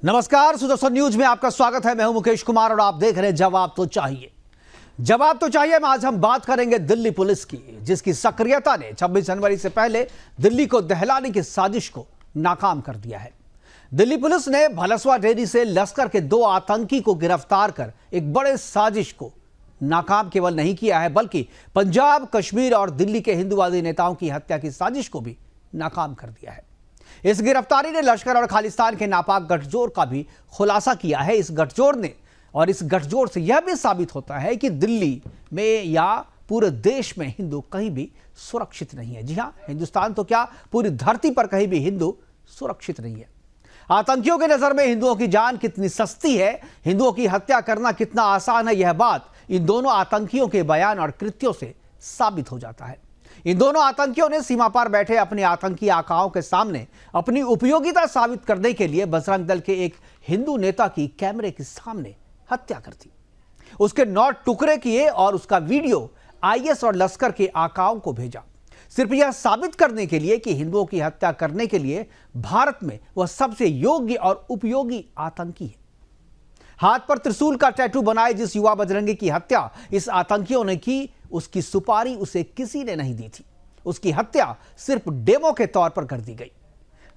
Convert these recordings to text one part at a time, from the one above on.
नमस्कार, सुदर्शन न्यूज में आपका स्वागत है। मैं हूं मुकेश कुमार और आप देख रहे हैं जवाब तो चाहिए। जवाब तो चाहिए में आज हम बात करेंगे दिल्ली पुलिस की, जिसकी सक्रियता ने 26 जनवरी से पहले दिल्ली को दहलाने की साजिश को नाकाम कर दिया है। दिल्ली पुलिस ने भलसवा डेयरी से लश्कर के 2 आतंकी को गिरफ्तार कर एक बड़े साजिश को नाकाम केवल नहीं किया है, बल्कि पंजाब, कश्मीर और दिल्ली के हिंदूवादी नेताओं की हत्या की साजिश को भी नाकाम कर दिया है। इस गिरफ्तारी ने लश्कर और खालिस्तान के नापाक गठजोड़ का भी खुलासा किया है। इस गठजोड़ से यह भी साबित होता है कि दिल्ली में या पूरे देश में हिंदू कहीं भी सुरक्षित नहीं है। जी हां, हिंदुस्तान तो क्या, पूरी धरती पर कहीं भी हिंदू सुरक्षित नहीं है। आतंकियों की नजर में हिंदुओं की जान कितनी सस्ती है, हिंदुओं की हत्या करना कितना आसान है, यह बात इन दोनों आतंकियों के बयान और कृत्यों से साबित हो जाता है। इन दोनों आतंकियों ने सीमा पर बैठे अपने आतंकी आकाओं के सामने अपनी उपयोगिता साबित करने के लिए बजरंग दल के एक हिंदू नेता की कैमरे के सामने हत्या कर दी। उसके 9 टुकड़े किए और उसका वीडियो आईएस और लश्कर के आकाओं को भेजा, सिर्फ यह साबित करने के लिए कि हिंदुओं की हत्या करने के लिए भारत में वह सबसे योग्य और उपयोगी आतंकी है। हाथ पर त्रिशूल का टैटू बनाए जिस युवा बजरंगी की हत्या इस आतंकियों ने की, उसकी सुपारी उसे किसी ने नहीं दी थी। उसकी हत्या सिर्फ डेमो के तौर पर कर दी गई।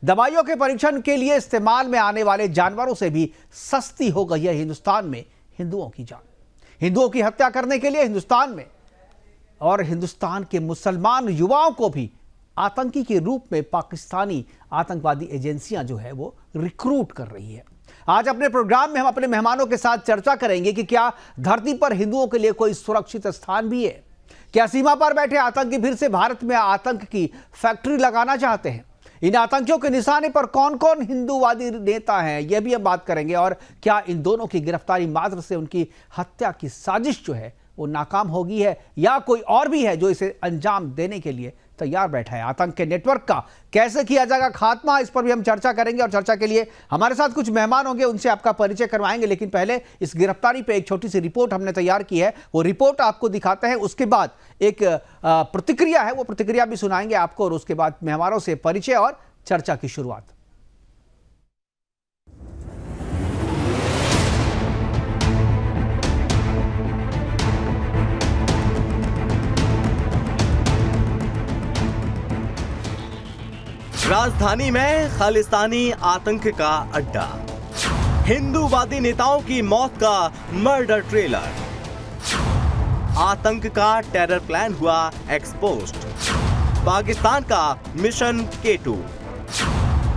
दवाइयों के परीक्षण के लिए इस्तेमाल में आने वाले जानवरों से भी सस्ती हो गई है हिंदुस्तान में हिंदुओं की जान। हिंदुओं की हत्या करने के लिए हिंदुस्तान में और हिंदुस्तान के मुसलमान युवाओं को भी आतंकी के रूप में पाकिस्तानी आतंकवादी एजेंसियां जो है वो रिक्रूट कर रही है। आज अपने प्रोग्राम में हम अपने मेहमानों के साथ चर्चा करेंगे कि क्या धरती पर हिंदुओं के लिए कोई सुरक्षित स्थान भी है। क्या सीमा पर बैठे आतंकी फिर से भारत में आतंक की फैक्ट्री लगाना चाहते हैं। इन आतंकियों के निशाने पर कौन कौन हिंदूवादी नेता हैं, यह भी हम बात करेंगे। और क्या इन दोनों की गिरफ्तारी मात्र से उनकी हत्या की साजिश जो है वो नाकाम होगी है, या कोई और भी है जो इसे अंजाम देने के लिए तैयार बैठा है। आतंक के नेटवर्क का कैसे किया जाएगा खात्मा, इस पर भी हम चर्चा करेंगे। और चर्चा के लिए हमारे साथ कुछ मेहमान होंगे, उनसे आपका परिचय करवाएंगे। लेकिन पहले इस गिरफ्तारी पे एक छोटी सी रिपोर्ट हमने तैयार की है, वो रिपोर्ट आपको दिखाते हैं। उसके बाद एक प्रतिक्रिया है, वो प्रतिक्रिया भी सुनाएंगे आपको, और उसके बाद मेहमानों से परिचय और चर्चा की शुरुआत। राजधानी में खालिस्तानी आतंक का अड्डा, हिंदूवादी नेताओं की मौत का मर्डर ट्रेलर, आतंक का टेरर प्लान हुआ एक्सपोज्ड, पाकिस्तान का मिशन K2,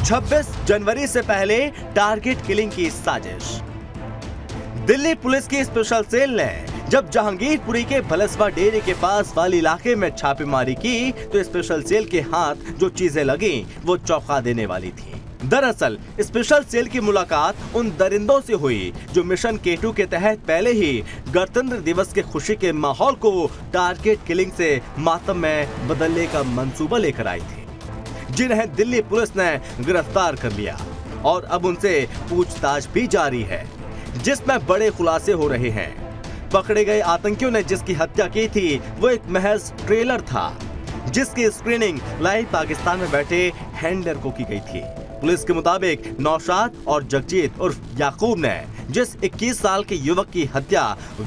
26 जनवरी से पहले टारगेट किलिंग की साजिश। दिल्ली पुलिस की स्पेशल सेल ने जब जहांगीरपुरी के भलसवा डेरे के पास वाले इलाके में छापेमारी की तो स्पेशल सेल के हाथ जो चीजें लगी वो चौंका देने वाली थी। दरअसल स्पेशल सेल की मुलाकात उन दरिंदों से हुई जो मिशन K2 के तहत पहले ही गणतंत्र दिवस के खुशी के माहौल को टारगेट किलिंग से मातम में बदलने का मंसूबा लेकर आई थी, जिन्हें दिल्ली पुलिस ने गिरफ्तार कर लिया और अब उनसे पूछताछ भी जारी है, जिसमें बड़े खुलासे हो रहे हैं। पकड़े गए आतंकियों ने जिसकी हत्या की थी वो एक महज ट्रेलर था, जिसकी स्क्रीनिंग लाइव पाकिस्तान में बैठे हैंडलर को की गई थी। पुलिस के मुताबिक नौशाद और जगजीत उर्फ याकूब ने जिस 21 साल के युवक की हत्या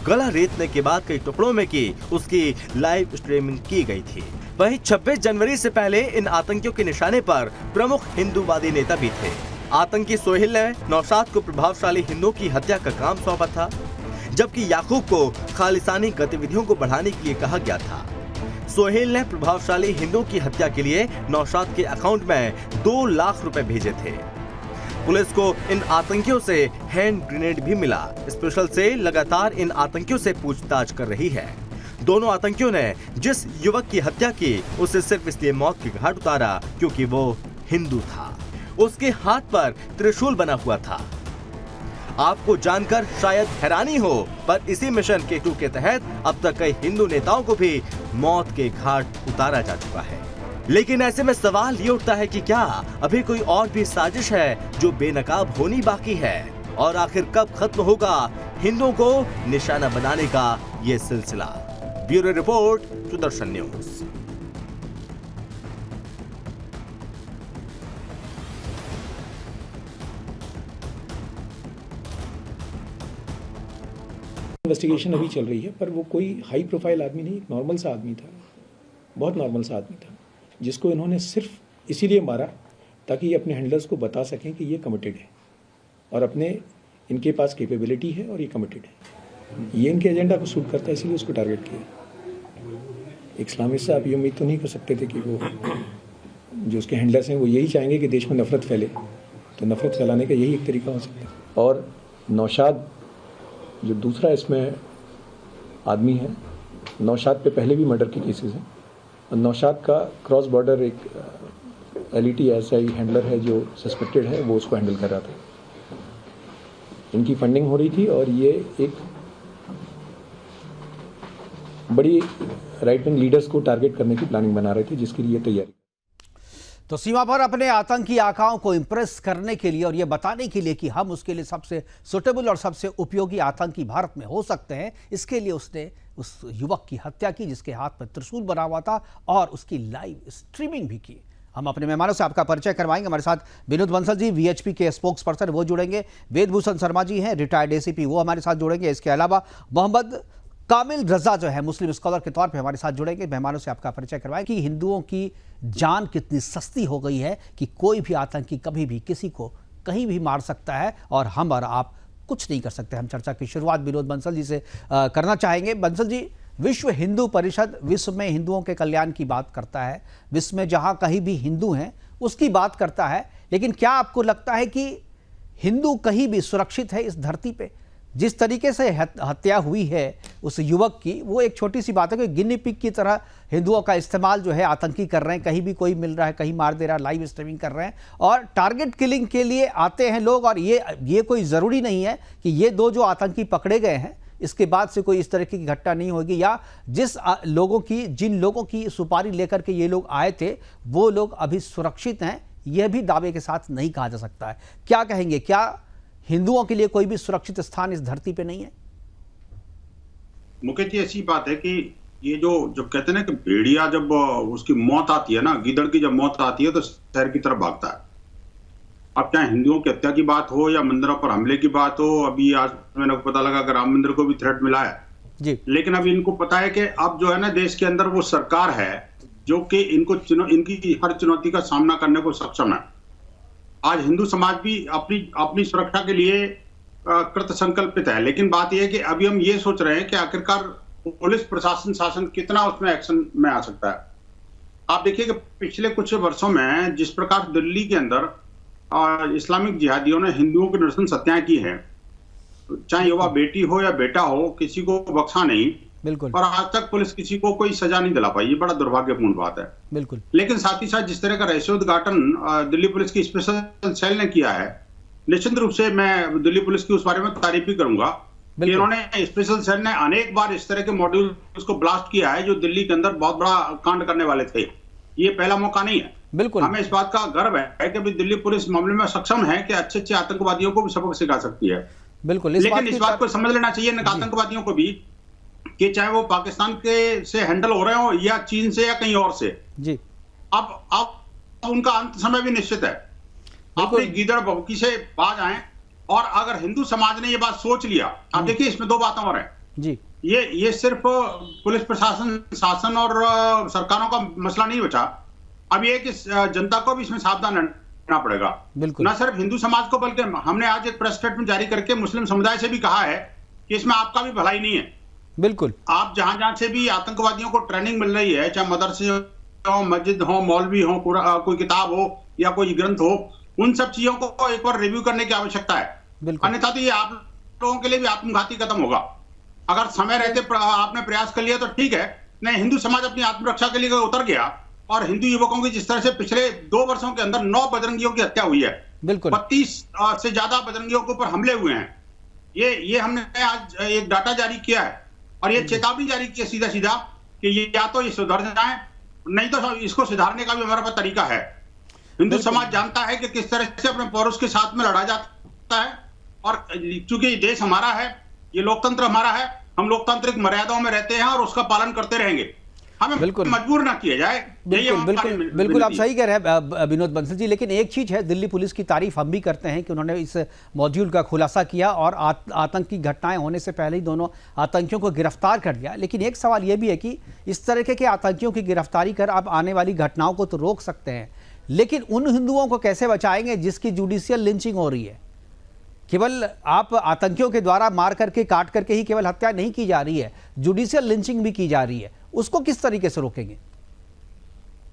गला रेतने के बाद कई टुकड़ों में की, उसकी लाइव स्ट्रीमिंग की गई थी। वहीं 26 जनवरी से पहले इन आतंकियों के निशाने पर प्रमुख हिंदूवादी नेता भी थे। आतंकी सोहेल ने नौशाद को प्रभावशाली हिंदुओं की हत्या का काम सौंपा था, जबकि याकूब को खालिस्तानी गतिविधियों को बढ़ाने के लिए कहा गया था। सोहेल ने प्रभावशाली हिंदुओं की हत्या के लिए नौशाद के अकाउंट में 2 लाख रुपए भेजे थे। पुलिस को इन आतंकियों से हैंड ग्रेनेड भी मिला। स्पेशल सेल लगातार इन आतंकियों से पूछताछ कर रही है। दोनों आतंकियों ने जिस युवक की हत्या की उसे सिर्फ इसलिए मौत के घाट उतारा क्योंकि वो हिंदू था। उसके हाथ पर त्रिशूल बना हुआ था। आपको जानकर शायद हैरानी हो, पर इसी मिशन K2 के तहत अब तक कई हिंदू नेताओं को भी मौत के घाट उतारा जा चुका है। लेकिन ऐसे में सवाल ये उठता है कि क्या अभी कोई और भी साजिश है जो बेनकाब होनी बाकी है, और आखिर कब खत्म होगा हिंदुओं को निशाना बनाने का ये सिलसिला। Bureau report, Sudarshan news. Investigation अभी चल रही है, पर वो कोई हाई प्रोफाइल आदमी नहीं, एक नॉर्मल सा आदमी था, बहुत नॉर्मल सा आदमी था, जिसको इन्होंने सिर्फ इसीलिए मारा ताकि ये अपने हैंडलर्स को बता सकें कि ये कमिटेड है और अपने इनके पास कैपेबिलिटी है और ये कमिटेड है। ये इनके एजेंडा को सूट करता है, इसलिए उसको टारगेट किया। एक इस्लामिस्ट से आप ये उम्मीद तो नहीं कर सकते थे कि वो जो उसके हैंडलर्स हैं वो यही चाहेंगे कि देश में नफरत फैले, तो नफरत फैलाने का यही एक तरीका हो सकता है। और नौशाद जो दूसरा इसमें आदमी है, नौशाद पे पहले भी मर्डर के केसेस हैं और नौशाद का क्रॉस बॉर्डर एक LET SI हैंडलर है जो सस्पेक्टेड है, वो उसको हैंडल कर रहा था। इनकी फंडिंग हो रही थी और ये एक बड़ी राइट विंग लीडर्स को टारगेट करने की प्लानिंग बना रहे थे, जिसके लिए तैयारी। तो सीमा पर अपने आतंकी आकाओं को इंप्रेस करने के लिए और यह बताने के लिए कि हम उसके लिए सबसे सुटेबल और सबसे उपयोगी आतंकी भारत में हो सकते हैं, इसके लिए उसने उस युवक की हत्या की जिसके हाथ में त्रिशूल बना हुआ था और उसकी लाइव स्ट्रीमिंग भी की। हम अपने मेहमानों से आपका परिचय करवाएंगे। हमारे साथ विनोद बंसल जी VHP के स्पोक्स पर्सन वो जुड़ेंगे, वेदभूषण शर्मा जी हैं रिटायर्ड ACP, वो हमारे साथ जुड़ेंगे। इसके अलावा मोहम्मद कामिल रजा जो है मुस्लिम स्कॉलर के तौर पे हमारे साथ जुड़ेंगे। मेहमानों से आपका परिचय करवाएं कि हिंदुओं की जान कितनी सस्ती हो गई है कि कोई भी आतंकी कभी भी किसी को कहीं भी मार सकता है और हम और आप कुछ नहीं कर सकते। हम चर्चा की शुरुआत विनोद बंसल जी से करना चाहेंगे। बंसल जी, विश्व हिंदू परिषद विश्व में हिंदुओं के कल्याण की बात करता है, विश्व में जहां कहीं भी हिंदू हैं उसकी बात करता है, लेकिन क्या आपको लगता है कि हिंदू कहीं भी सुरक्षित है इस धरती पे? जिस तरीके से हत्या हुई है उस युवक की, वो एक छोटी सी बात है कि गिनी पिग की तरह हिंदुओं का इस्तेमाल जो है आतंकी कर रहे हैं, कहीं भी कोई मिल रहा है कहीं मार दे रहा है, लाइव स्ट्रीमिंग कर रहे हैं और टारगेट किलिंग के लिए आते हैं लोग। और ये कोई ज़रूरी नहीं है कि ये दो जो आतंकी पकड़े गए हैं इसके बाद से कोई इस तरह की घटना नहीं होगी, या जिन लोगों की सुपारी लेकर के ये लोग आए थे वो लोग अभी सुरक्षित हैं, यह भी दावे के साथ नहीं कहा जा सकता है। क्या कहेंगे, क्या हिंदुओं के लिए कोई भी सुरक्षित स्थान इस धरती पे नहीं है? मुकेश जी, ऐसी बात है कि ये जो कहते हैं ना कि भेड़िया जब उसकी मौत आती है ना, गीदड़ की जब मौत आती है तो शहर की तरफ भागता है। अब चाहे हिंदुओं की हत्या की बात हो या मंदिरों पर हमले की बात हो, अभी आज मैंने पता लगा कि राम मंदिर को भी थ्रेट मिला है जी। लेकिन अभी इनको पता है कि अब जो है ना देश के अंदर वो सरकार है जो कि इनकी हर चुनौती का सामना करने को सक्षम है। आज हिंदू समाज भी अपनी सुरक्षा के लिए कृत संकल्पित है, लेकिन बात यह है कि अभी हम ये सोच रहे हैं कि आखिरकार पुलिस प्रशासन शासन कितना उसमें एक्शन में आ सकता है। आप देखिए कि पिछले कुछ वर्षों में जिस प्रकार दिल्ली के अंदर इस्लामिक जिहादियों ने हिंदुओं की नृशंस हत्याएं की है, चाहे युवा बेटी हो या बेटा हो, किसी को बख्शा नहीं। बिल्कुल। और आज तक पुलिस किसी को कोई सजा नहीं दिला पाई, ये बड़ा दुर्भाग्यपूर्ण बात है। बिल्कुल। लेकिन साथ ही साथ जिस तरह का रहस्योद्घाटन दिल्ली पुलिस की स्पेशल सेल ने किया है, निश्चित रूप से मैं दिल्ली पुलिस की उस बारे में तारीफ भी करूंगा कि इन्होंने स्पेशल सेल ने अनेक बार इस तरह के मॉड्यूल को ब्लास्ट किया है जो दिल्ली के अंदर बहुत बड़ा कांड करने वाले थे। ये पहला मौका नहीं है। बिल्कुल। हमें इस बात का गर्व है कि अभी दिल्ली पुलिस मामले में सक्षम है कि अच्छे आतंकवादियों को भी सबक सिखा सकती है। बिल्कुल। लेकिन इस बात को समझ लेना चाहिए आतंकवादियों को भी कि चाहे वो पाकिस्तान के से हैंडल हो रहे हो या चीन से या कहीं और से जी, अब उनका अंत समय भी निश्चित है। अपने गीदड़ भभकी से बाज आए। और अगर हिंदू समाज ने ये बात सोच लिया, आप देखिए इसमें दो बातें और हैं जी। ये सिर्फ पुलिस प्रशासन शासन और सरकारों का मसला नहीं बचा, अब ये कि जनता को भी इसमें सावधान रहना पड़ेगा। बिल्कुल। न सिर्फ हिंदू समाज को बल्कि हमने आज एक प्रेस स्टेटमेंट जारी करके मुस्लिम समुदाय से भी कहा है कि इसमें आपका भी भलाई नहीं है। बिल्कुल। आप जहां से भी आतंकवादियों को ट्रेनिंग मिल रही है, चाहे मदरसे हो, मस्जिद हो, मौलवी हो, कोई किताब हो या कोई ग्रंथ हो, उन सब चीजों को एक बार रिव्यू करने की आवश्यकता है। अन्यथा तो ये आप लोगों के लिए भी आत्मघाती कदम होगा। अगर समय रहते आपने प्रयास कर लिया तो ठीक है, नहीं हिंदू समाज अपनी आत्मरक्षा के लिए उतर गया और हिंदू युवकों की जिस तरह से पिछले 2 वर्षों के अंदर 9 बजरंगियों की हत्या हुई है, बिल्कुल 32 से ज्यादा बजरंगियों के ऊपर हमले हुए हैं। ये हमने आज एक डाटा जारी किया है और ये चेतावनी जारी की है सीधा कि ये या तो ये सुधर जाए, नहीं तो इसको सुधारने का भी हमारे पास तरीका है। हिंदू समाज जानता है कि किस तरह से अपने पड़ोस के साथ में लड़ा जाता है और चूंकि ये देश हमारा है, ये लोकतंत्र हमारा है, हम लोकतांत्रिक मर्यादाओं में रहते हैं और उसका पालन करते रहेंगे। हमें बिल्कुल मजबूर ना किया जाए। बिल्कुल आप सही कह रहे हैं विनोद बंसल जी, लेकिन एक चीज है, दिल्ली पुलिस की तारीफ हम भी करते हैं कि उन्होंने इस मॉड्यूल का खुलासा किया और आतंकी घटनाएं होने से पहले ही दोनों आतंकियों को गिरफ्तार कर लिया। लेकिन एक सवाल यह भी है कि इस तरीके के आतंकियों की गिरफ्तारी कर आप आने वाली घटनाओं को तो रोक सकते हैं, लेकिन उन हिंदुओं को कैसे बचाएंगे जिसकी जुडिशियल लिंचिंग हो रही है? केवल आप आतंकियों के द्वारा मार करके काट करके ही केवल हत्या नहीं की जा रही है, जुडिशियल लिंचिंग भी की जा रही है, उसको किस तरीके से रोकेंगे?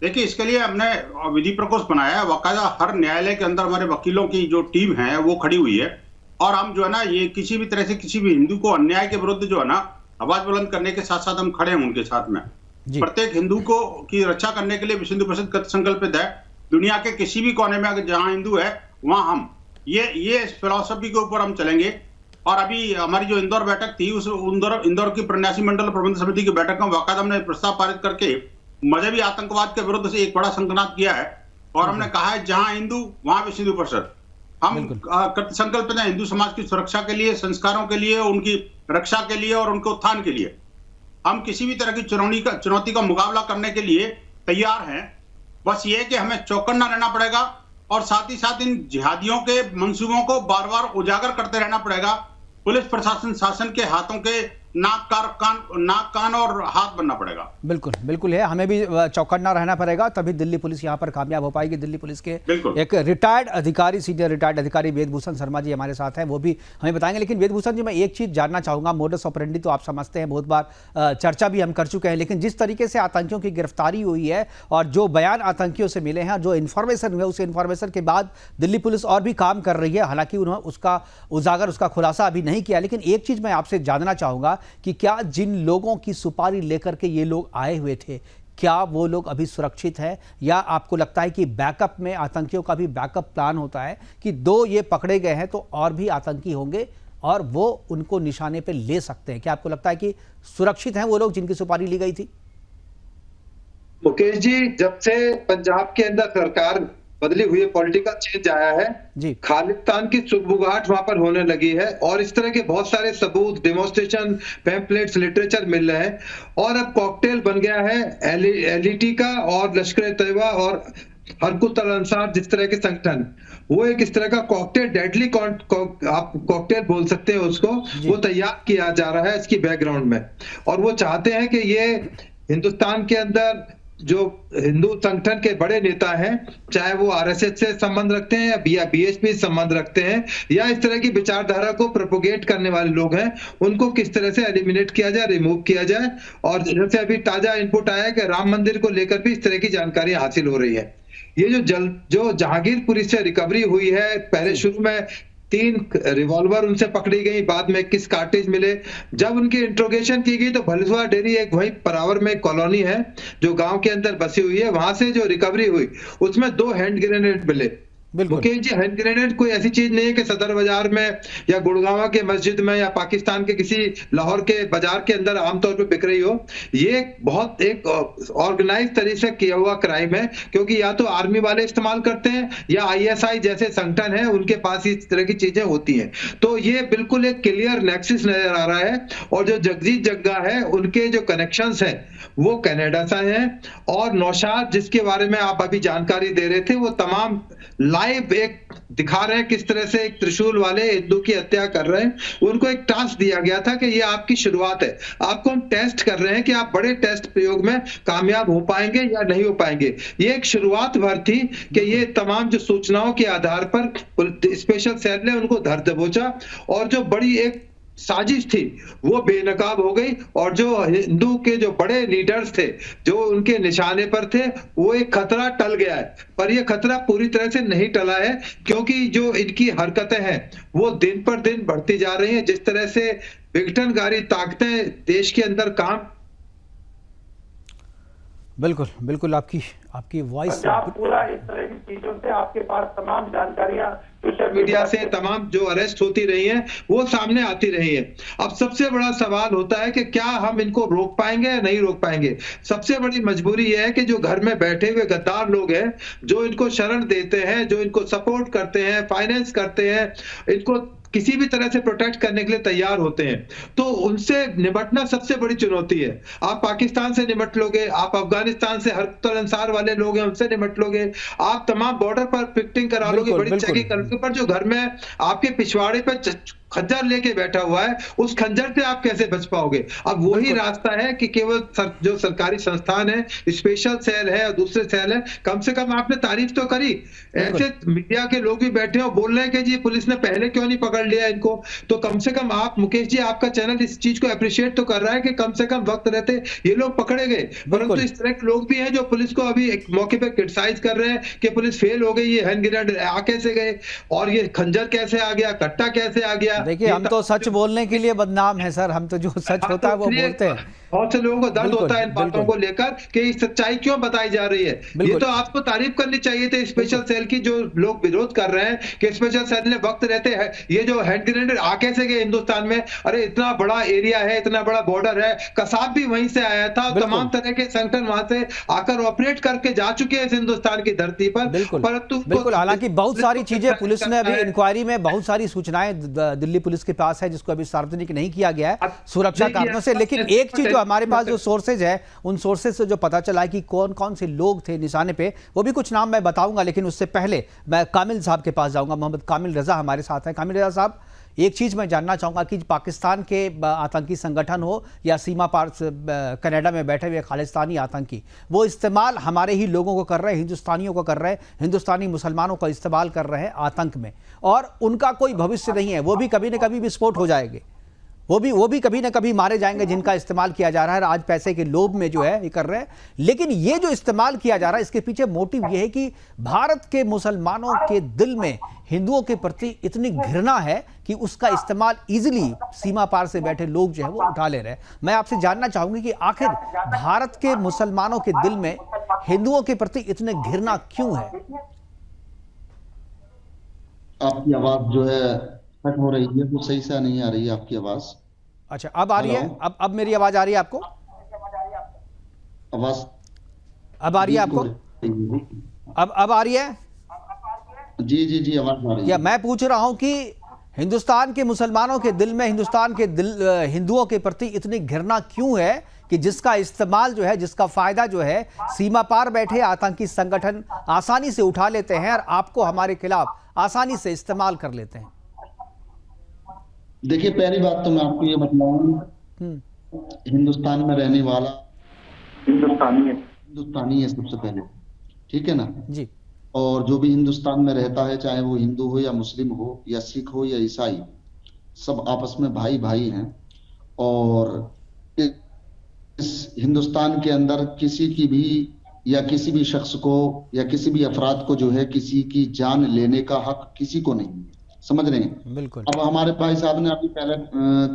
देखिए, इसके लिए हमने विधि प्रकोष्ठ बनाया है, बाकायदा हर न्यायालय के अंदर हमारे वकीलों की जो टीम है वो खड़ी हुई है, और हम जो है ना ये किसी भी तरह से किसी भी हिंदू को अन्याय के विरुद्ध जो है ना आवाज बुलंद करने के साथ साथ हम खड़े हैं उनके साथ में। प्रत्येक हिंदू को की रक्षा करने के लिए विश्व हिंदू परिषद कृत संकल्पित है। दुनिया के किसी भी कोने में अगर जहां हिंदू है वहां हम ये फिलॉसफी के ऊपर हम चलेंगे। और अभी हमारी जो इंदौर बैठक थी, उस इंदौर की प्रन्यासी मंडल प्रबंध समिति की बैठक में बाकायदा हमने प्रस्ताव पारित करके मजहबी आतंकवाद के विरुद्ध से एक बड़ा संकल्प किया है, और हमने कहा है जहां हिंदू वहां विश्व हिंदू परिषद। हम कृत संकल्पित हैं हिंदू समाज की सुरक्षा के लिए, संस्कारों के लिए, उनकी रक्षा के लिए और उनके उत्थान के लिए। हम किसी भी तरह की चुनौती का मुकाबला करने के लिए तैयार हैं। बस ये कि हमें चौकन्ना रहना पड़ेगा और साथ ही साथ इन जिहादियों के मंसूबों को बार बार उजागर करते रहना पड़ेगा। पुलिस प्रशासन शासन के हाथों के नाक कान और हाथ बनना पड़ेगा। बिल्कुल है, हमें भी चौकन्ना रहना पड़ेगा, तभी दिल्ली पुलिस यहाँ पर कामयाब हो पाएगी। दिल्ली पुलिस के एक रिटायर्ड अधिकारी, सीनियर रिटायर्ड अधिकारी वेदभूषण शर्मा जी हमारे साथ हैं, वो भी हमें बताएंगे। लेकिन वेदभूषण जी, मैं एक चीज़ जानना चाहूँगा, मोडस ऑपरेंडी तो आप समझते हैं, बहुत बार चर्चा भी हम कर चुके हैं, लेकिन जिस तरीके से आतंकियों की गिरफ्तारी हुई है और जो बयान आतंकियों से मिले हैं, जो इन्फॉर्मेशन हुआ, उस इन्फॉर्मेशन के बाद दिल्ली पुलिस और भी काम कर रही है। हालांकि उन्होंने उसका उजागर, उसका खुलासा अभी नहीं किया, लेकिन एक चीज़ मैं आपसे जानना चाहूँगा कि क्या जिन लोगों की सुपारी लेकर के ये लोग आए हुए थे, क्या वो लोग अभी सुरक्षित हैं, या आपको लगता है कि बैकअप में आतंकियों का भी बैकअप प्लान होता है कि दो ये पकड़े गए हैं तो और भी आतंकी होंगे और वो उनको निशाने पे ले सकते हैं? क्या आपको लगता है कि सुरक्षित हैं वो लोग जिनकी सुपारी ली गई थी? मुकेश जी, जब से पंजाब के अंदर सरकार बदली हुई है, पॉलिटिकल चेंज आया है जी, खालिस्तान की सुगबुगाहट वहां पर होने लगी है और इस तरह के बहुत सारे सबूत, डेमोन्स्ट्रेशन, पैम्पलेट्स, लिटरेचर मिल रहे हैं। और अब कॉकटेल बन गया है एलईटी का और लश्कर-ए-तैयबा और हरकुत अल अंसार जिस तरह के संगठन, वो एक इस तरह का कॉकटेल, डेडली आप कॉकटेल बोल सकते हैं उसको, वो तैयार किया जा रहा है इसकी बैकग्राउंड में। और वो चाहते हैं कि ये हिंदुस्तान के अंदर जो हिंदू संगठन के बड़े नेता हैं, चाहे वो आरएसएस से संबंध रखते हैं या बीएसपी से संबंध रखते हैं या इस तरह की विचारधारा को प्रोपोगेट करने वाले लोग हैं, उनको किस तरह से एलिमिनेट किया जाए, रिमूव किया जाए। और जैसे अभी ताजा इनपुट आया है कि राम मंदिर को लेकर भी इस तरह की जानकारी हासिल हो रही है। ये जो जहांगीरपुरी से रिकवरी हुई है, पहले शुरू में 3 रिवॉल्वर उनसे पकड़ी गई, बाद में 21 कार्टेज मिले। जब उनकी इंट्रोगेशन की गई तो भलसुआ डेरी, एक वही परावर में कॉलोनी है जो गांव के अंदर बसी हुई है, वहां से जो रिकवरी हुई उसमें 2 हैंड ग्रेनेड मिले। मुकेश जी, हैंड ग्रेनेड कोई ऐसी चीज नहीं है कि सदर बाजार में या गुड़गांव के मस्जिद में या पाकिस्तान के किसी लाहौर के बाजार के अंदर आमतौर पे बिक रही हो। ये बहुत एक ऑर्गेनाइज तरीके से किया हुआ क्राइम है, क्योंकि या तो आर्मी वाले इस्तेमाल करते हैं या आईएसआई जैसे संगठन है उनके पास इस तरह की चीजें होती हैं। तो ये बिल्कुल एक क्लियर नेक्सस नजर आ रहा है। और जो जगजीत जग्गा है, उनके जो कनेक्शंस हैं वो कनाडा से हैं, और नौशाद जिसके बारे में आप अभी जानकारी दे रहे थे, वो तमाम लाइव एक दिखा रहे हैं किस तरह से एक त्रिशूल वाले हिंदू की हत्या कर रहे हैं। उनको एक टास्क दिया गया था कि ये आपकी शुरुआत है, आपको हम टेस्ट कर रहे हैं कि आप बड़े टेस्ट प्रयोग में कामयाब हो पाएंगे या नहीं हो पाएंगे। ये एक शुरुआत भर थी कि ये तमाम जो सूचनाओं के आधार पर स्पेशल सेल ने उनको धर दबोचा, और जो बड़ी एक साजिश थी वो बेनकाब हो गई। और जो हिंदू के जो बड़े लीडर्स थे जो उनके निशाने पर थे, वो एक खतरा टल गया है। पर ये खतरा पूरी तरह से नहीं टला है, क्योंकि जो इनकी हरकतें हैं वो दिन पर दिन बढ़ती जा रही हैं। जिस तरह से विघटनकारी ताकतें देश के अंदर काम, बिल्कुल आपकी वॉइस पूरा इस तरह की चीजों से आपके पास तमाम जानकारियां सोशल मीडिया से तमाम जो अरेस्ट होती रही हैं वो सामने आती रही है। अब सबसे बड़ा सवाल होता है कि क्या हम इनको रोक पाएंगे या नहीं रोक पाएंगे। सबसे बड़ी मजबूरी यह है कि जो घर में बैठे हुए गद्दार लोग हैं, जो इनको शरण देते हैं, जो इनको सपोर्ट करते हैं, फाइनेंस करते हैं, इनको किसी भी तरह से प्रोटेक्ट करने के लिए तैयार होते हैं, तो उनसे निपटना सबसे बड़ी चुनौती है। आप पाकिस्तान से निपट लोगे, आप अफगानिस्तान से हरकत अंसार वाले लोग हैं उनसे निपट लोगे, आप तमाम बॉर्डर पर पिकेटिंग करा लोगे, बड़ी चेकिंग करोगे, पर जो घर में आपके पिछवाड़े पे खंजर लेके बैठा हुआ है, उस खंजर से आप कैसे बच पाओगे। अब वही रास्ता है कि केवल जो सरकारी संस्थान है, स्पेशल सेल है और दूसरे सेल है, कम से कम आपने तारीफ तो करी। ऐसे मीडिया के लोग भी बैठे और बोल रहे हैं कि जी पुलिस ने पहले क्यों नहीं पकड़ लिया इनको। तो कम से कम आप, मुकेश जी, आपका चैनल इस चीज को अप्रिशिएट तो कर रहा है कि कम से कम वक्त रहते ये लोग पकड़े गए। परंतु इस तरह के लोग भी हैं जो पुलिस को अभी एक मौके पर क्रिटिसाइज कर रहे हैं कि पुलिस फेल हो गई, ये हैंड ग्रेनेड आ कैसे गए और ये खंजर कैसे आ गया, कट्टा कैसे आ गया। देखिए, हम तो सच बोलने के लिए बदनाम है सर, हम तो जो सच होता है वो बोलते हैं। बहुत से लोगों को दर्द होता है इन बातों को लेकर कि ये सच्चाई क्यों बताई जा रही है। ये तो आपको तारीफ करनी चाहिए थी स्पेशल सेल की, जो लोग विरोध कर रहे हैं कि स्पेशल सेल ने वक्त रहते हैं ये जो हैंड ग्रेनेड आ कैसे गए हिंदुस्तान में। अरे इतना बड़ा एरिया है, इतना बड़ा बॉर्डर है, कसाब भी वहीं से आया था, तमाम तरह के संगठन वहां से आकर ऑपरेट करके जा चुके हैं इस हिंदुस्तान की धरती पर। परंतु बिल्कुल, हालांकि बहुत सारी चीजें पुलिस ने अभी इंक्वायरी में बहुत सारी सूचनाएं दिल्ली पुलिस के पास है जिसको अभी सार्वजनिक नहीं किया गया है सुरक्षा कारणों से। लेकिन एक चीज हमारे पास जो सोर्सेज है, उन सोर्सेज से जो पता चला है कि कौन कौन से लोग थे निशाने पे, वो भी कुछ नाम मैं बताऊंगा, लेकिन उससे पहले मैं कामिल साहब के पास जाऊंगा। मोहम्मद कामिल रजा हमारे साथ हैं। कामिल रजा साहब, एक चीज मैं जानना चाहूंगा कि पाकिस्तान के आतंकी संगठन हो या सीमा पार कनाडा में बैठे हुए खालिस्तानी आतंकी, वो इस्तेमाल हमारे ही लोगों को कर रहे हैं, हिंदुस्तानियों को कर रहे हैं, हिंदुस्तानी मुसलमानों का इस्तेमाल कर रहे हैं आतंक में, और उनका कोई भविष्य नहीं है। वो भी कभी न कभी विस्फोट हो जाएंगे, वो भी कभी ना कभी मारे जाएंगे, जिनका इस्तेमाल किया जा रहा है आज पैसे के लोभ में जो है ये कर रहे हैं। लेकिन ये जो इस्तेमाल किया जा रहा है, इसके पीछे मोटिव ये है कि भारत के मुसलमानों के दिल में हिंदुओं के प्रति इतनी घृणा है कि उसका इस्तेमाल इजीली सीमा पार से बैठे लोग जो है वो उठा ले रहे हैं। मैं आपसे जानना चाहूंगी कि आखिर भारत के मुसलमानों के दिल में हिंदुओं के प्रति इतने घृणा क्यों है? आपकी आवाज जो है कट हो रही है, वो सही से नहीं आ रही है आपकी आवाज। अच्छा, अब आ रही है? अब मेरी आवाज आ रही है आपको? आवाज अब आ रही है आपको? अब आ रही है? जी जी जी, आवाज आ रही है। मैं पूछ रहा हूं कि हिंदुस्तान के मुसलमानों के दिल में हिंदुस्तान के हिंदुओं के प्रति इतनी घृणा क्यों है कि जिसका इस्तेमाल जो है, जिसका फायदा जो है सीमा पार बैठे आतंकी संगठन आसानी से उठा लेते हैं और आपको हमारे खिलाफ आसानी से इस्तेमाल कर लेते हैं? देखिए, पहली बात तो मैं आपको ये बताऊं, हिंदुस्तान में रहने वाला हिंदुस्तानी है सबसे पहले, ठीक है ना जी। और जो भी हिंदुस्तान में रहता है, चाहे वो हिंदू हो या मुस्लिम हो या सिख हो या ईसाई, सब आपस में भाई भाई हैं। और इस हिंदुस्तान के अंदर किसी की भी या किसी भी शख्स को या किसी भी अफराद को जो है किसी की जान लेने का हक किसी को नहीं है, समझ रहे हैं? बिल्कुल। अब हमारे भाई साहब ने अभी पहले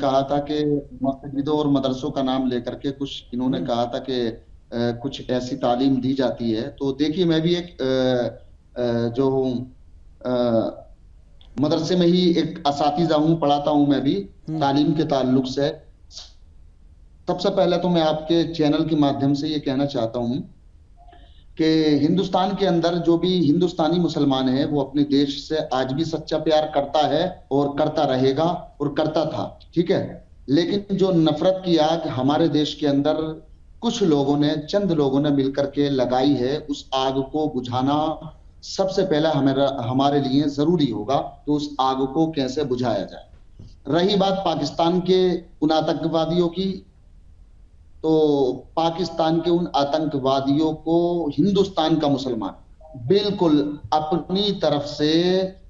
कहा था कि मस्जिदों और मदरसों का नाम लेकर के कुछ इन्होंने कहा था कि कुछ ऐसी तालीम दी जाती है। तो देखिए, मैं भी एक जो मदरसे में ही एक असातिज़ा हूँ, पढ़ाता हूँ मैं भी तालीम के ताल्लुक से। सबसे पहले तो मैं आपके चैनल के माध्यम से ये कहना चाहता हूँ कि हिंदुस्तान के अंदर जो भी हिंदुस्तानी मुसलमान है वो अपने देश से आज भी सच्चा प्यार करता है और करता रहेगा और करता था, ठीक है। लेकिन जो नफरत की आग हमारे देश के अंदर कुछ लोगों ने, चंद लोगों ने मिलकर के लगाई है, उस आग को बुझाना सबसे पहला हमारे लिए जरूरी होगा। तो उस आग को कैसे बुझाया जाए। रही बात पाकिस्तान के उन आतंकवादियों की, तो पाकिस्तान के उन आतंकवादियों को हिंदुस्तान का मुसलमान बिल्कुल अपनी तरफ से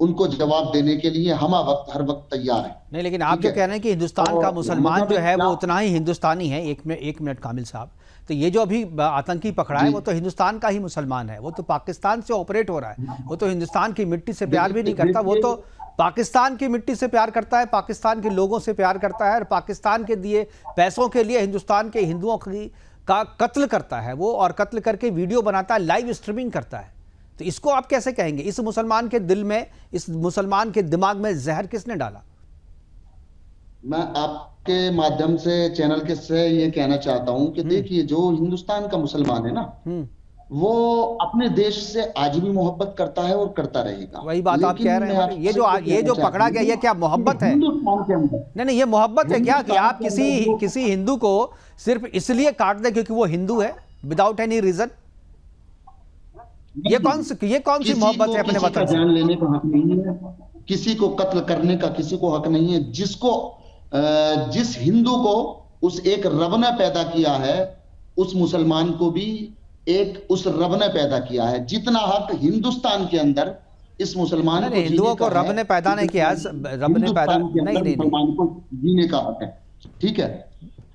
उनको जवाब देने के लिए हम हर वक्त तैयार हैं। नहीं, लेकिन आप जो कह रहे हैं कि हिंदुस्तान का मुसलमान जो है वो उतना ही हिंदुस्तानी है। एक मिनट कामिल साहब, तो ये जो अभी आतंकी पकड़ा है वो तो हिंदुस्तान का ही मुसलमान है, वो तो पाकिस्तान से ऑपरेट हो रहा है, वो तो हिंदुस्तान की मिट्टी से प्यार भी नहीं करता, वो तो पाकिस्तान की मिट्टी से प्यार करता है, पाकिस्तान के लोगों से प्यार करता है और पाकिस्तान के दिए पैसों के लिए हिंदुस्तान के हिंदुओं का कत्ल करता है वो, और कत्ल करके वीडियो बनाता है, लाइव स्ट्रीमिंग करता है। तो इसको आप कैसे कहेंगे? इस मुसलमान के दिल में, इस मुसलमान के दिमाग में जहर किसने डाला? मैं आपके माध्यम से चैनल के से ये कहना चाहता हूं कि देखिए, जो हिंदुस्तान का मुसलमान है ना, वो अपने देश से आज भी मोहब्बत करता है और करता रहेगा। वही बात आप कह रहे हैं। ये जो पकड़ा गया, ये क्या मोहब्बत है? नहीं, ये मोहब्बत है क्या कि आप किसी हिंदू को सिर्फ इसलिए काट दें क्योंकि वो हिंदू है, विदाउट एनी रीजन? ये कौन सी मोहब्बत है अपने वतन से? जान लेने का हक नहीं है, किसी को कत्ल करने का किसी को हक नहीं है। जिस हिंदू को उस एक रब ने पैदा किया है, उस मुसलमान को भी एक उस रब ने पैदा किया है। जितना हक हिंदुस्तान के अंदर इस मुसलमान को, हिंदुओं को रब ने पैदा नहीं किया, रब ने पैदा नहीं, मुसलमान को जीने का हक है, ठीक है।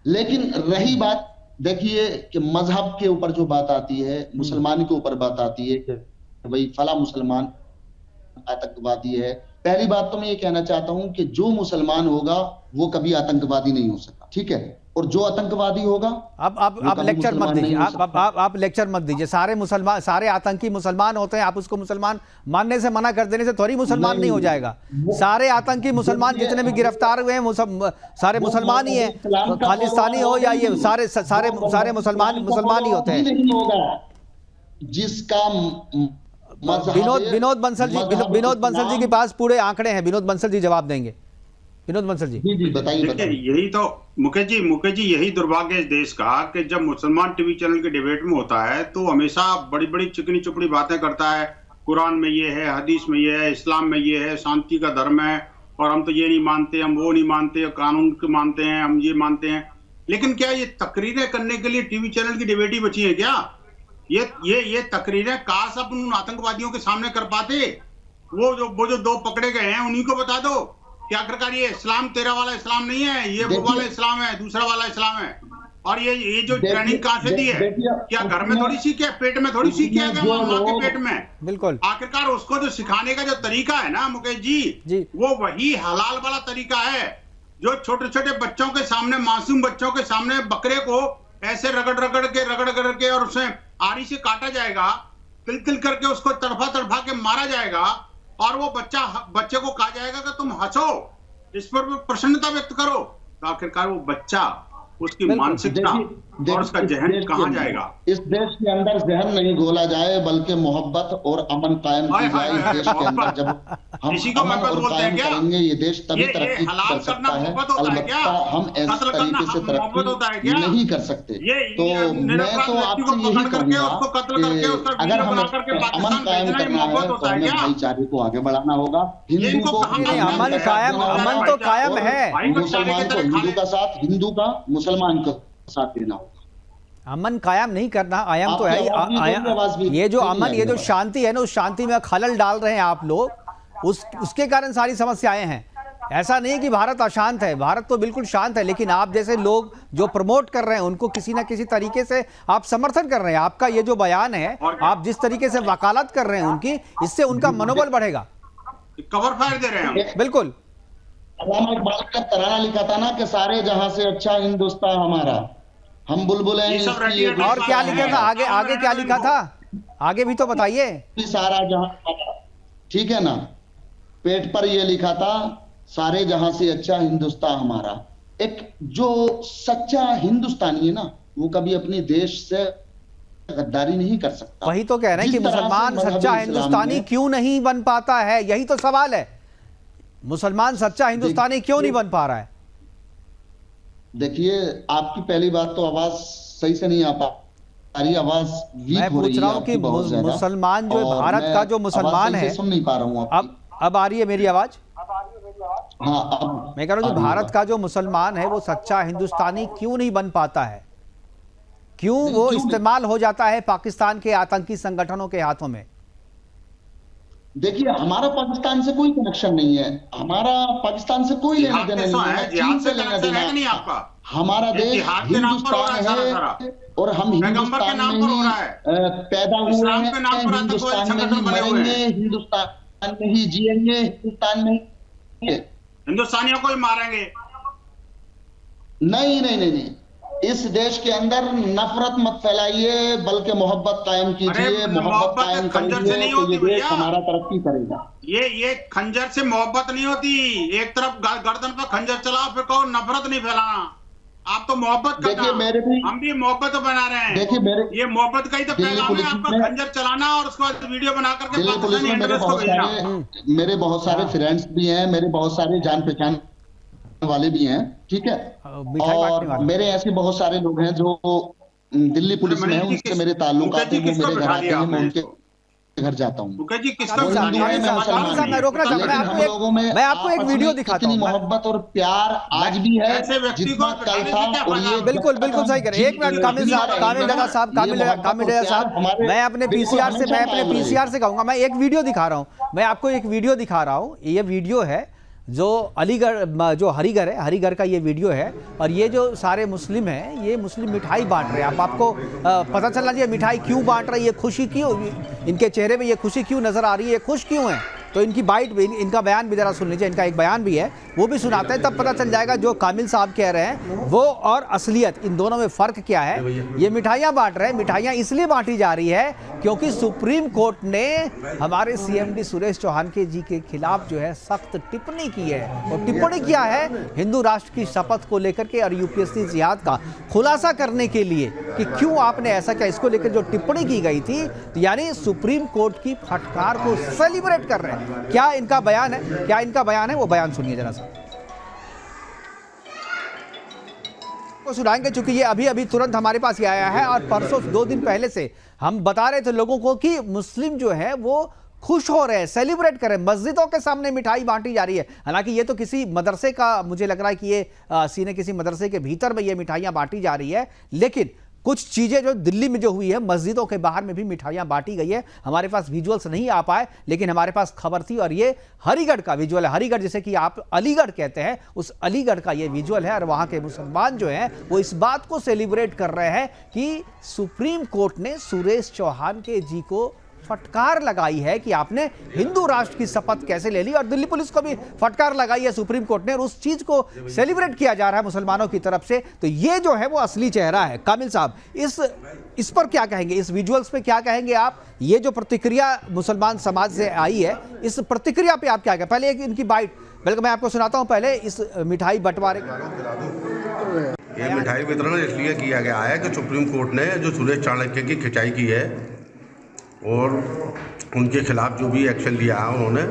लेकिन रही बात, देखिए कि मजहब के ऊपर जो बात आती है, मुसलमान के ऊपर बात आती है कि भाई फला मुसलमान आतंकवादी है। पहली बात तो मैं ये कहना चाहता हूं कि जो मुसलमान होगा वो कभी आतंकवादी नहीं हो सकता, ठीक है। और जो आतंकवादी होगा, आप लेक्चर मत दीजिए, आप लेक्चर मत दीजिए। सारे आतंकी मुसलमान होते हैं, आप उसको मुसलमान मानने से मना कर देने से थोड़ी मुसलमान नहीं हो जाएगा। सारे आतंकी मुसलमान जितने भी गिरफ्तार हुए हैं सारे मुसलमान ही हैं, खालिस्तानी हो या ये सारे मुसलमान ही होते हैं। जिसका विनोद बंसल जी के पास पूरे आंकड़े हैं। विनोद बंसल जी जवाब देंगे। विनोद बंसल जी देखिए, यही तो मुकेश जी यही दुर्भाग्य है इस देश का कि जब मुसलमान टीवी चैनल के डिबेट में होता है तो हमेशा बड़ी बड़ी चिकनी चुपड़ी बातें करता है। कुरान में ये है, हदीस में ये है, इस्लाम में ये है, शांति का धर्म है और हम तो ये नहीं मानते, हम वो नहीं मानते, कानून को मानते हैं, हम ये मानते हैं। लेकिन क्या ये तकरीरें करने के लिए टीवी चैनल की डिबेट ही बची है क्या? ये तकरीरें काश अपन उन आतंकवादियों के सामने कर पाते। वो जो दो पकड़े गए हैं उन्हीं को बता दो कि आखिरकार ये इस्लाम तेरा वाला इस्लाम नहीं है, ये वो वाला इस्लाम है, दूसरा वाला इस्लाम है। और ये जो ट्रेनिंग कहां से दी है? क्या घर में थोड़ी सीखे, पेट में थोड़ी सीखे माँ के पेट में? बिल्कुल। आखिरकार उसको जो सिखाने का जो तरीका है ना मुकेश जी, वो वही हलाल वाला तरीका है जो छोटे छोटे बच्चों के सामने, मासूम बच्चों के सामने बकरे को ऐसे रगड़ के और उसे आरी से काटा जाएगा, तिल करके उसको तड़फा के मारा जाएगा और वो बच्चे को कहा जाएगा कि तुम हंसो, इस पर प्रसन्नता व्यक्त करो। तो आखिरकार वो बच्चा, उसकी मानसिकता और उसका जहन कहां जाएगा? इस देश के अंदर जहन नहीं घोला जाए बल्कि मोहब्बत और अमन कायम की जाए इस देश के अंदर। जब हम अमन और कायम करेंगे ये देश तभी तरक्की कर सकता है। अलबत्ता हम इस तरीके से तरक्की नहीं कर सकते। तो मैं तो आपसे यही कहूंगा कि अगर हमें अमन कायम करना है तो हमें भाईचारे को आगे बढ़ाना होगा। हिंदू को अमन तो कायम है, मुसलमान को हिंदू का साथ, हिंदू का मुसलमान को साथ देना होगा। अमन कायम नहीं करना, आयम तो है। ये जो अमन, ये जो शांति है ना, उस शांति में खलल डाल रहे हैं आप लोग, उसके कारण सारी समस्याएं हैं। ऐसा नहीं कि भारत अशांत है, भारत तो बिल्कुल शांत है, लेकिन आप जैसे लोग जो प्रमोट कर रहे हैं उनको किसी ना किसी तरीके से आप समर्थन कर रहे हैं। आपका ये जो बयान है, आप जिस तरीके से वकालत कर रहे हैं उनकी, इससे उनका मनोबल बढ़ेगा। कवर फायर दे रहे हैं बिल्कुल। अल्लामा इकबाल का तराना लिखा था ना कि सारे जहां से अच्छा हिंदुस्तान हमारा, हम बुलबुल हैं। और क्या लिखा था आगे क्या लिखा था? आगे भी तो बताइए। सारा जहां, ठीक है ना, पेट पर ये लिखा था सारे जहां से अच्छा हिंदुस्तान हमारा। एक जो सच्चा हिंदुस्तानी है ना, वो कभी अपने देश से गद्दारी नहीं कर सकता। वही तो कह रहे हैं कि मुसलमान सच्चा हिंदुस्तानी क्यों नहीं बन पाता है, यही तो सवाल है। मुसलमान सच्चा हिंदुस्तानी क्यों नहीं बन पा रहा है? देखिए, आपकी पहली बात तो आवाज सही से नहीं आ पा रही, आवाज वीक हो रही है। मैं पूछ रहा हूं कि मुसलमान जो भारत का जो मुसलमान है, सुन नहीं पा रहा हूं। अब आ रही है मेरी आवाज? हाँ, मैं कह रहा हूं जो भारत का जो मुसलमान है वो सच्चा हिंदुस्तानी क्यों नहीं बन पाता है? क्यों वो इस्तेमाल हो जाता है पाकिस्तान के आतंकी संगठनों के हाथों में? देखिए, हमारा पाकिस्तान से कोई कनेक्शन नहीं है, हमारा पाकिस्तान से कोई लेना देना नहीं है, चीन से लेना देना है आपका। हमारा देश हिंदुस्तान है और हम हिंदुस्तान में ही पैदा हुए हैं, हिंदुस्तान में ही मरेंगे, हिंदुस्तान में ही जिएंगे, हिंदुस्तान में हिंदुस्तानियों को ही मारेंगे। नहीं, इस देश के अंदर नफरत मत फैलाइए, बल्कि मोहब्बत कायम कीजिए। मोहब्बत कायम खंजर से नहीं होती तो ये देश भैया। हमारा तरक्की करेगा। ये खंजर से मोहब्बत नहीं होती। एक तरफ गर्दन पर खंजर चलाओ, फिर कहो नफरत नहीं फैलाना। आप तो मोहब्बत करना, देखिए मेरे भी, हम भी मोहब्बत बना रहे हैं। देखिए मेरे, ये मोहब्बत का ही तो पैगाम है, आपका खंजर चलाना और उसके बाद वीडियो बना करके दिल्ली पुलिस में मेरे बहुत सारे फ्रेंड्स भी हैं, मेरे बहुत सारे जान पहचान वाले भी हैं, ठीक है। और मेरे ऐसे बहुत सारे लोग हैं जो दिल्ली पुलिस में हैं, उनसे मेरे ताल्लुकात हैं, वो मेरे घर आते हैं, मैं उनके घर जाता हूँ। मैं रोकना चाहूंगा, मैं आपको एक वीडियो दिखाता हूँ। मोहब्बत और प्यार आज भी है जितना कल था। और ये बिल्कुल बिल्कुल सही करें। एक मिनट कामिल रजा साहब, मैं अपने पीसीआर से कहूंगा, मैं एक वीडियो दिखा रहा हूँ, मैं आपको एक वीडियो दिखा रहा हूँ। ये वीडियो है जो अलीगढ़, जो हरिगढ़ है, हरिगढ़ का ये वीडियो है। और ये जो सारे मुस्लिम हैं, ये मुस्लिम मिठाई बांट रहे हैं। आपको पता चलना चाहिए मिठाई क्यों बांट रही है, खुशी क्यों, इनके चेहरे पे ये खुशी क्यों नजर आ रही है, खुश क्यों है। तो इनकी बाइट भी, इनका बयान भी जरा सुन लीजिए। इनका एक बयान भी है, वो भी सुनाते हैं, तब पता चल जाएगा जो कामिल साहब कह रहे हैं वो और असलियत, इन दोनों में फ़र्क क्या है। ये मिठाइयाँ बांट रहे हैं, मिठाइयाँ इसलिए बांटी जा रही है क्योंकि सुप्रीम कोर्ट ने हमारे सीएमडी सुरेश चौहान जी के खिलाफ जो है सख्त टिप्पणी की है। और टिप्पणी किया है हिंदू राष्ट्र की शपथ को लेकर के और यूपीएससी जिहाद का खुलासा करने के लिए कि क्यों आपने ऐसा किया। इसको लेकर जो टिप्पणी की गई थी, यानी सुप्रीम कोर्ट की फटकार को सेलिब्रेट कर रहे हैं। क्या इनका बयान है, क्या इनका बयान है, वो बयान सुनिए जरा सा। को सुनाएंगे क्योंकि ये अभी अभी तुरंत हमारे पास ही आया है। और परसों 2 दिन पहले से हम बता रहे थे लोगों को कि मुस्लिम जो है वो खुश हो रहे हैं, सेलिब्रेट कर रहे हैं, मस्जिदों के सामने मिठाई बांटी जा रही है। हालांकि ये तो किसी मदरसे का, मुझे लग रहा है कि ये सीने किसी मदरसे के भीतर में ये मिठाइयां बांटी जा रही है। लेकिन कुछ चीजें जो दिल्ली में जो हुई है, मस्जिदों के बाहर में भी मिठाइयां बांटी गई है। हमारे पास विजुअल्स नहीं आ पाए, लेकिन हमारे पास खबर थी और ये हरिगढ़ का विजुअल है। हरिगढ़ जिसे कि आप अलीगढ़ कहते हैं, उस अलीगढ़ का ये विजुअल है। और वहां के मुसलमान जो हैं वो इस बात को सेलिब्रेट कर रहे हैं कि सुप्रीम कोर्ट ने सुरेश चौहान जी को फटकार लगाई है कि आपने हिंदू राष्ट्र की शपथ कैसे ले ली। और दिल्ली पुलिस को भी फटकार लगाई है सुप्रीम कोर्ट ने, और उस चीज को सेलिब्रेट किया जा रहा है मुसलमानों की तरफ से। तो ये जो है वो असली चेहरा है। कामिल साहब, इस पर क्या कहेंगे, इस विजुअल्स पे क्या कहेंगे आप? ये जो प्रतिक्रिया मुसलमान समाज से आई है, इस प्रतिक्रिया पे आप क्या कहें? पहले एक इनकी बाइट, बल्कि मैं आपको सुनाता हूं पहले इस मिठाई बंटवारे। ये मिठाई वितरण इसलिए किया गया है कि सुप्रीम कोर्ट ने जो सुरेश चाणक्य की खिंचाई की है और उनके खिलाफ जो भी एक्शन लिया है उन्होंने,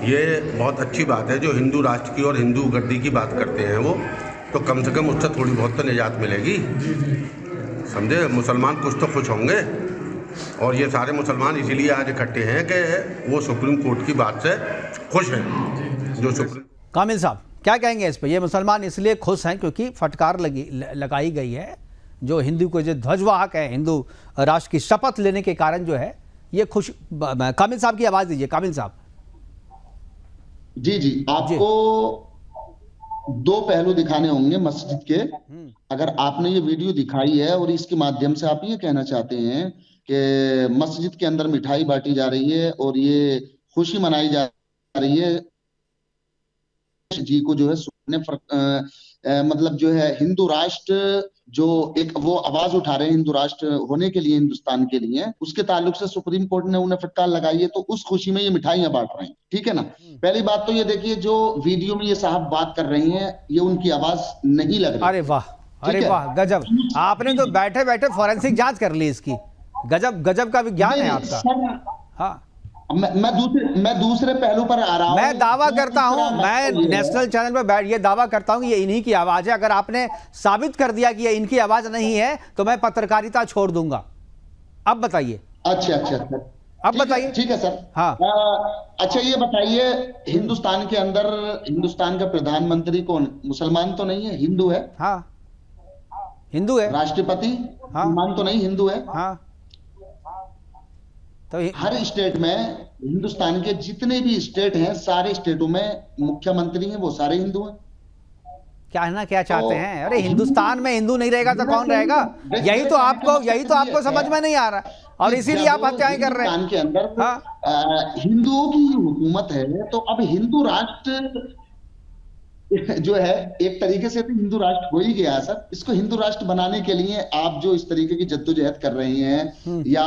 ये बहुत अच्छी बात है। जो हिंदू राष्ट्र की और हिंदू गर्दी की बात करते हैं वो, तो कम से कम उससे थोड़ी बहुत तो निजात मिलेगी, समझे। मुसलमान कुछ तो खुश होंगे। और ये सारे मुसलमान इसीलिए आज इकट्ठे हैं कि वो सुप्रीम कोर्ट की बात से खुश हैं। जो सुप्रीम कामिल साहब क्या कहेंगे इस पर? ये मुसलमान इसलिए खुश हैं क्योंकि फटकार लगाई गई है, जो हिंदू को जो ध्वजवाहक है, हिंदू राष्ट्र की शपथ लेने के कारण जो है ये खुश। कामिल साहब की आवाज दीजिए। कामिल साहब जी आपको 2 पहलू दिखाने होंगे मस्जिद के। अगर आपने ये वीडियो दिखाई है और इसके माध्यम से आप ये कहना चाहते हैं कि मस्जिद के अंदर मिठाई बांटी जा रही है और ये खुशी मनाई जा रही है जी को, जो है मतलब जो है हिंदू राष्ट्र जो एक वो आवाज उठा रहे हैं हिंदू राष्ट्र होने के लिए, हिंदुस्तान के लिए, उसके ताल्लुक से सुप्रीम कोर्ट ने उन्हें फटकार लगाई है। तो उस खुशी में ये मिठाइयां बांट रहे हैं, ठीक है ना। पहली बात तो ये देखिए, जो वीडियो में ये साहब बात कर रही हैं, ये उनकी आवाज नहीं लग रही। अरे वाह, अरे वाह, गजब। आपने तो बैठे बैठे फॉरेंसिक जांच कर ली इसकी। गजब, गजब का विज्ञान है आपका। हाँ, मैं दूसरे पहलू पर आ रहा हूं। मैं दावा करता हूं, मैं नेशनल चैनल पर बैठ ये दावा करता हूं कि ये इन्हीं की आवाज है। अगर आपने साबित कर दिया कि ये इनकी आवाज नहीं है तो मैं पत्रकारिता छोड़ दूंगा। अब बताइए। अच्छा, अब बताइए। ठीक है सर। हाँ, अच्छा ये बताइए, हिंदुस्तान के अंदर हिंदुस्तान का प्रधानमंत्री कौन? मुसलमान तो नहीं है, हिंदू है। हाँ, हिंदू है। राष्ट्रपति मुसलमान तो नहीं, हिंदू है। हाँ, तो हर स्टेट में, हिंदुस्तान के जितने भी स्टेट हैं, सारे स्टेटों में मुख्यमंत्री हैं वो सारे हिंदू हैं। क्या चाहते हैं? अरे हिंदुस्तान में हिंदू नहीं रहेगा तो कौन रहेगा? यही तो आपको समझ में नहीं आ रहा, और इसीलिए आप हत्याएं कर रहे हैं। हिंदुस्तान के अंदर हिंदुओं की हुकूमत है, तो अब हिंदू राष्ट्र जो है एक तरीके से तो हिंदू राष्ट्र हो ही गया सर। इसको हिंदू राष्ट्र बनाने के लिए आप जो इस तरीके की जद्दोजहद कर रहे हैं या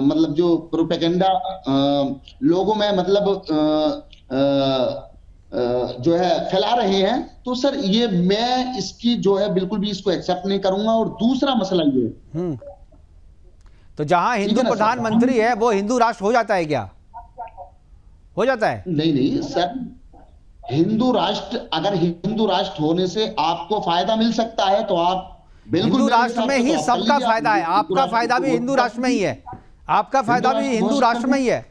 मतलब जो प्रोपेगेंडा लोगों में मतलब जो है फैला रहे हैं, तो सर ये मैं इसकी जो है बिल्कुल भी इसको एक्सेप्ट नहीं करूंगा। और दूसरा मसला ये तो जहां हिंदू प्रधानमंत्री है वो हिंदू राष्ट्र हो जाता है क्या? हो जाता है? नहीं सर, हिंदू राष्ट्र अगर हिंदू राष्ट्र होने से आपको फायदा मिल सकता है तो आप बिल्कुल हिंदू राष्ट्र में ही सबका फायदा है। आपका फायदा भी हिंदू राष्ट्र में ही है, आपका फायदा भी हिंदू राष्ट्र में ही है।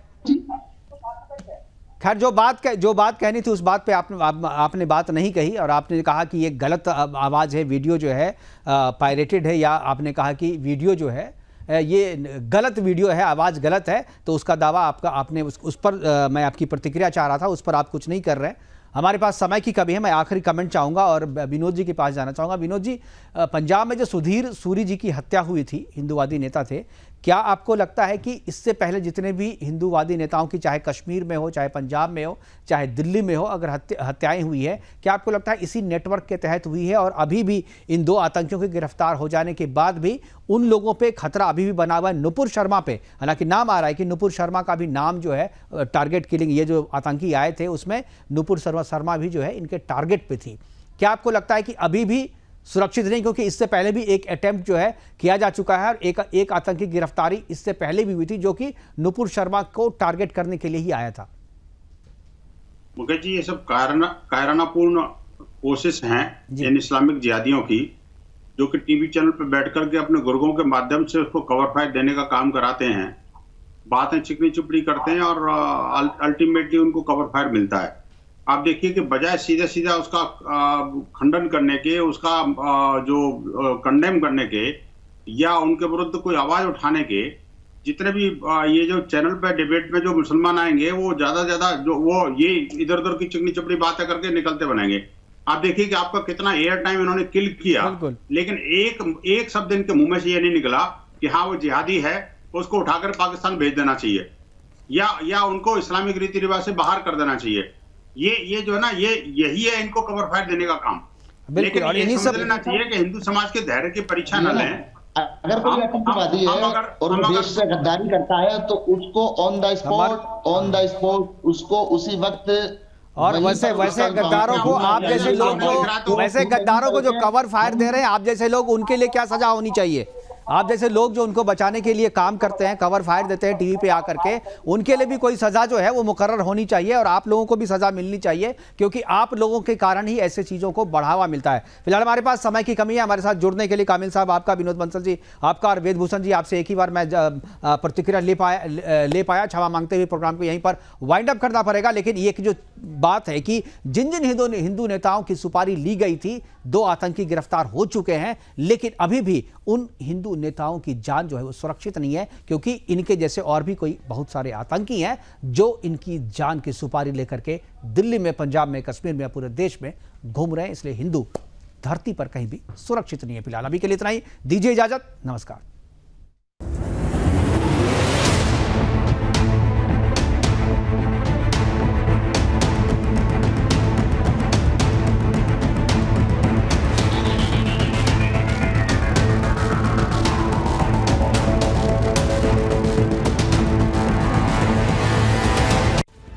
खैर जो बात कहनी थी उस बात पे आपने बात नहीं कही और आपने कहा कि ये गलत आवाज़ है, वीडियो जो है पायरेटेड है, या आपने कहा कि वीडियो जो है ये गलत वीडियो है, आवाज़ गलत है। तो उसका दावा आपने उस पर मैं आपकी प्रतिक्रिया चाह रहा था, उस पर आप कुछ नहीं कर रहे। हमारे पास समय की कमी है, मैं आखिरी कमेंट चाहूँगा और विनोद जी के पास जाना चाहूँगा। विनोद जी, पंजाब में जो सुधीर सूरी जी की हत्या हुई थी, हिंदूवादी नेता थे, क्या आपको लगता है कि इससे पहले जितने भी हिंदूवादी नेताओं की, चाहे कश्मीर में हो, चाहे पंजाब में हो, चाहे दिल्ली में हो, अगर हत्याएं हुई है, क्या आपको लगता है इसी नेटवर्क के तहत हुई है? और अभी भी इन 2 आतंकियों के गिरफ्तार हो जाने के बाद भी उन लोगों पे खतरा अभी भी बना हुआ है? नुपुर शर्मा पे हालांकि नाम आ रहा है कि नुपुर शर्मा का भी नाम जो है टारगेट किलिंग, ये जो आतंकी आए थे उसमें नुपुर शर्मा भी जो है इनके टारगेट पे थी। क्या आपको लगता है कि अभी भी सुरक्षित नहीं? क्योंकि इससे पहले भी एक अटेम्प्ट जो है किया जा चुका है और एक आतंकी गिरफ्तारी इससे पहले भी हुई थी जो कि नुपुर शर्मा को टारगेट करने के लिए ही आया था। मुकेश जी, ये सब कायरानापूर्ण कोशिश हैं इन इस्लामिक जिहादियों की, जो कि टीवी चैनल पर बैठ करके अपने गुर्गों के माध्यम से उसको कवर फायर देने का काम कराते हैं, बातें चिकनी चुपड़ी करते हैं और अल्टीमेटली उनको कवर फायर मिलता है। आप देखिए कि बजाय सीधे सीधा उसका खंडन करने के, उसका जो कंडेम करने के या उनके विरुद्ध कोई आवाज उठाने के, जितने भी ये जो चैनल पे डिबेट में जो मुसलमान आएंगे वो ज्यादा जो वो ये इधर उधर की चिकनी चपड़ी बातें करके निकलते बनेंगे। आप देखिए कि आपका कितना एयर टाइम इन्होंने किल किया, लेकिन एक शब्द इनके मुंह में से ये नहीं निकला कि हाँ वो जिहादी है, उसको उठाकर पाकिस्तान भेज देना चाहिए या उनको इस्लामिक रीति रिवाज से बाहर कर देना चाहिए। ये जो है ना, यही है इनको कवर फायर देने का काम। लेकिन ये समझ लेना चाहिए कि हिंदू समाज के धैर्य की परीक्षा न लें। अगर कोई आतंकवादी है और वो देश से गद्दारी करता है तो उसको ऑन द स्पॉट उसको उसी वक्त। और वैसे गद्दारों को आप जैसे लोग जो कवर फायर दे रहे हैं, आप जैसे लोग, उनके लिए क्या सजा होनी चाहिए? आप जैसे लोग जो उनको बचाने के लिए काम करते हैं, कवर फायर देते हैं टीवी पे आकर के, उनके लिए भी कोई सजा जो है वो मुकर्रर होनी चाहिए और आप लोगों को भी सजा मिलनी चाहिए, क्योंकि आप लोगों के कारण ही ऐसे चीज़ों को बढ़ावा मिलता है। फिलहाल हमारे पास समय की कमी है। हमारे साथ जुड़ने के लिए कामिल साहब आपका, विनोद बंसल जी आपका और वेदभूषण जी आपसे एक ही बार मैं प्रतिक्रिया ले पाया। क्षमा मांगते हुए प्रोग्राम को यहीं पर वाइंड अप करना पड़ेगा। लेकिन ये जो बात है कि जिन हिंदू नेताओं की सुपारी ली गई थी, 2 आतंकी गिरफ्तार हो चुके हैं, लेकिन अभी भी उन हिंदू नेताओं की जान जो है वो सुरक्षित नहीं है, क्योंकि इनके जैसे और भी कोई बहुत सारे आतंकी हैं जो इनकी जान की सुपारी लेकर के दिल्ली में, पंजाब में, कश्मीर में, पूरे देश में घूम रहे हैं। इसलिए हिंदू धरती पर कहीं भी सुरक्षित नहीं है। फिलहाल अभी के लिए इतना ही, दीजिए इजाजत, नमस्कार।